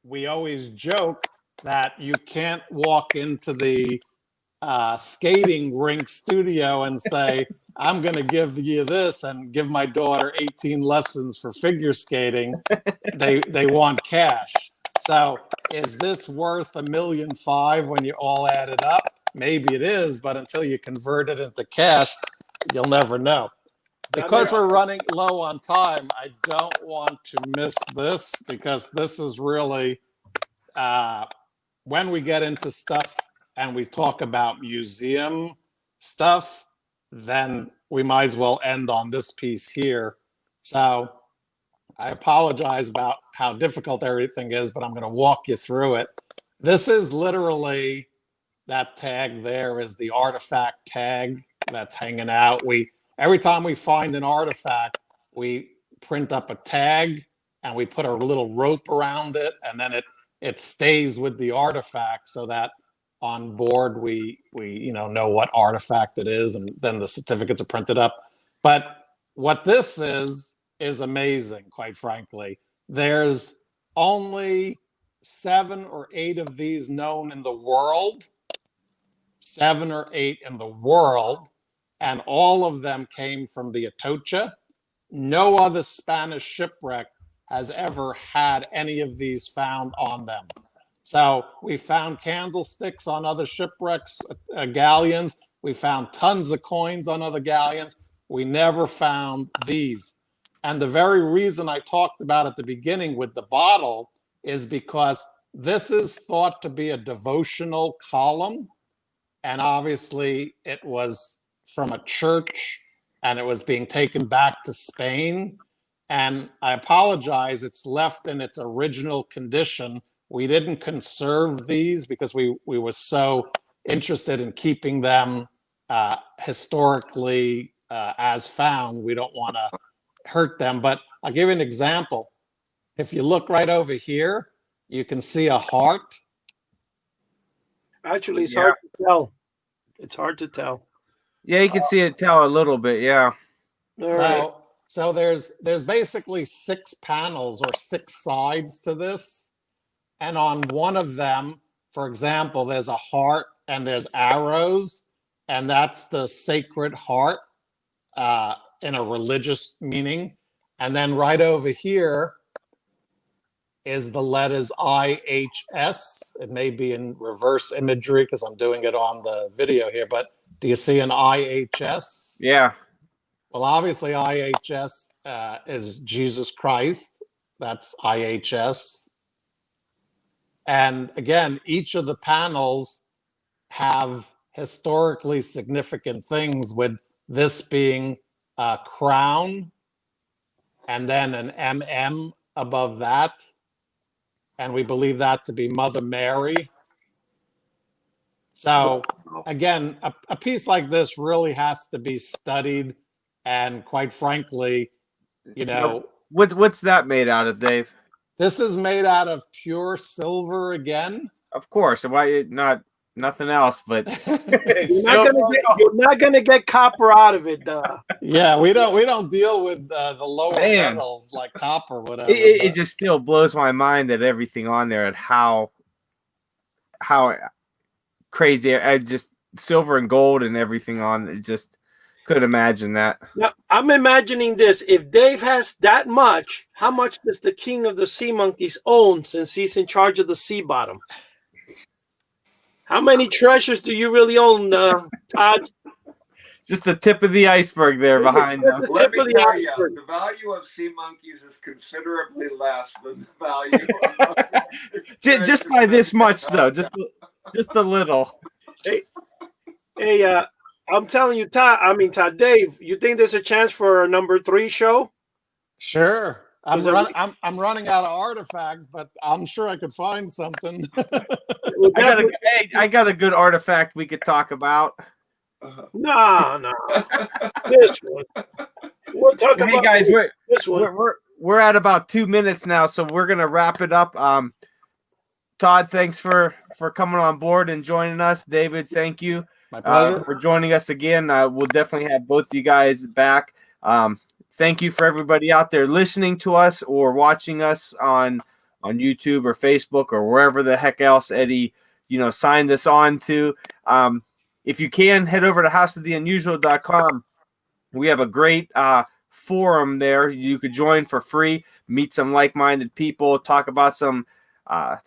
we always joke that you can't walk into the skating rink studio and say, I'm going to give you this and give my daughter 18 lessons for figure skating. They want cash. So is this worth $1.5 million when you all add it up? Maybe it is, but until you convert it into cash, you'll never know. Because we're running low on time, I don't want to miss this, because this is really, when we get into stuff and we talk about museum stuff, then we might as well end on this piece here. So I apologize about how difficult everything is, but I'm going to walk you through it. This is literally, that tag there is the artifact tag that's hanging out. Every time we find an artifact, we print up a tag and we put a little rope around it, and then it stays with the artifact, so that on board we know what artifact it is, and then the certificates are printed up. But what this is amazing, quite frankly. There's only 7 or 8 of these known in the world. 7 or 8 in the world, and all of them came from the Atocha. No other Spanish shipwreck has ever had any of these found on them. So we found candlesticks on other shipwrecks, galleons. We found tons of coins on other galleons. We never found these. And the very reason I talked about at the beginning with the bottle is because this is thought to be a devotional column. And obviously it was from a church and it was being taken back to Spain. And I apologize, it's left in its original condition. We didn't conserve these because we were so interested in keeping them historically as found. We don't want to hurt them, but I'll give you an example. If you look right over here, you can see a heart. Actually, it's hard to tell. It's hard to tell. Yeah, you can see it tell a little bit. Yeah. So there's basically 6 panels or 6 sides to this. And on one of them, for example, there's a heart and there's arrows, and that's the Sacred Heart in a religious meaning. And then right over here is the letters IHS. It may be in reverse imagery because I'm doing it on the video here, but do you see an IHS? Yeah. Well, obviously IHS is Jesus Christ. That's IHS. And again, each of the panels have historically significant things, with this being a crown and then an MM above that. And we believe that to be Mother Mary. So again, a piece like this really has to be studied. And quite frankly, you know. What's that made out of, Dave? This is made out of pure silver again. Of course. Why not? Nothing else, but you're not gonna get copper out of it, though. Yeah, we don't deal with the lower metals like copper, whatever. It just still blows my mind that everything on there, and how crazy. I just silver and gold and everything on it. Just could imagine that. Now, I'm imagining this. If Dave has that much, how much does the king of the sea monkeys own, since he's in charge of the sea bottom? How many treasures do you really own, Todd? Just the tip of the iceberg there behind them. Let me tell you, the value of sea monkeys is considerably less than the value of just by this much, though. Just a little. Hey, I'm telling you, Todd, Dave, you think there's a chance for a number 3 show? Sure. I'm running out of artifacts, but I'm sure I could find something. I got a good artifact we could talk about. No. This one. We'll talk about. Hey guys, this one. We're at about 2 minutes now, so we're gonna wrap it up. Todd, thanks for coming on board and joining us. David, thank you. My pleasure. For joining us again. We'll definitely have both you guys back. Thank you for everybody out there listening to us or watching us on YouTube or Facebook or wherever the heck else Eddie, signed us on to. If you can, head over to houseoftheunusual.com. We have a great forum there. You could join for free, meet some like-minded people, talk about some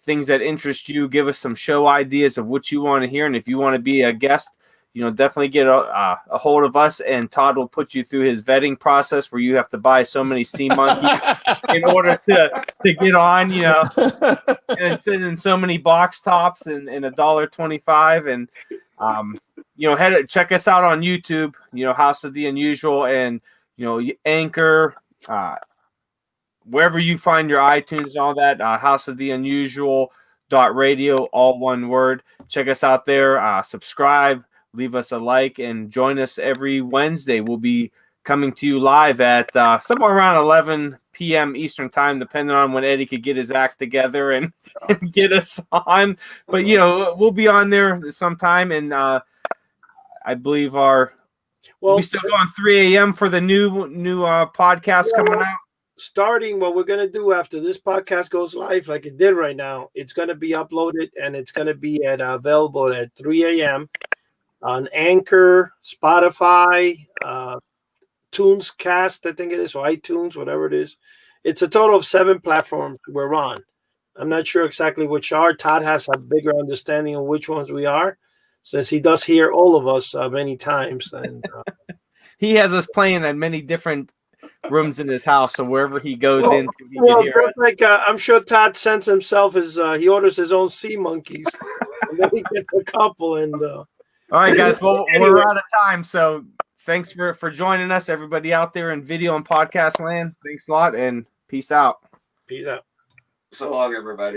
things that interest you, give us some show ideas of what you want to hear. And if you want to be a guest, definitely get a hold of us, and Todd will put you through his vetting process where you have to buy so many sea monkeys in order to get on, and send in so many box tops and $1.25. And, check us out on YouTube, House of the Unusual, and, Anchor, wherever you find your iTunes and all that, House of the Unusual .radio, all one word. Check us out there, subscribe, leave us a like, and join us every Wednesday. We'll be coming to you live at somewhere around 11 p.m. Eastern time, depending on when Eddie could get his act together and get us on. But, we'll be on there sometime, and I believe we still go on 3 a.m. for the new podcast coming out. Starting what we're going to do after this podcast goes live, like it did right now, it's going to be uploaded, and it's going to be available at 3 a.m. on Anchor, Spotify, TunesCast, I think it is, or iTunes, whatever it is. It's a total of 7 platforms we're on. I'm not sure exactly which are. Todd has a bigger understanding of which ones we are, since he does hear all of us many times. And he has us playing at many different rooms in his house, so wherever he goes well, into, he can hear us. like I'm sure Todd sends himself his. He orders his own sea monkeys, and then he gets a couple. And all right, guys. Well, Anyway. we're out of time, so thanks for joining us, everybody out there in video and podcast land. Thanks a lot, and peace out. peace out. So long, everybody.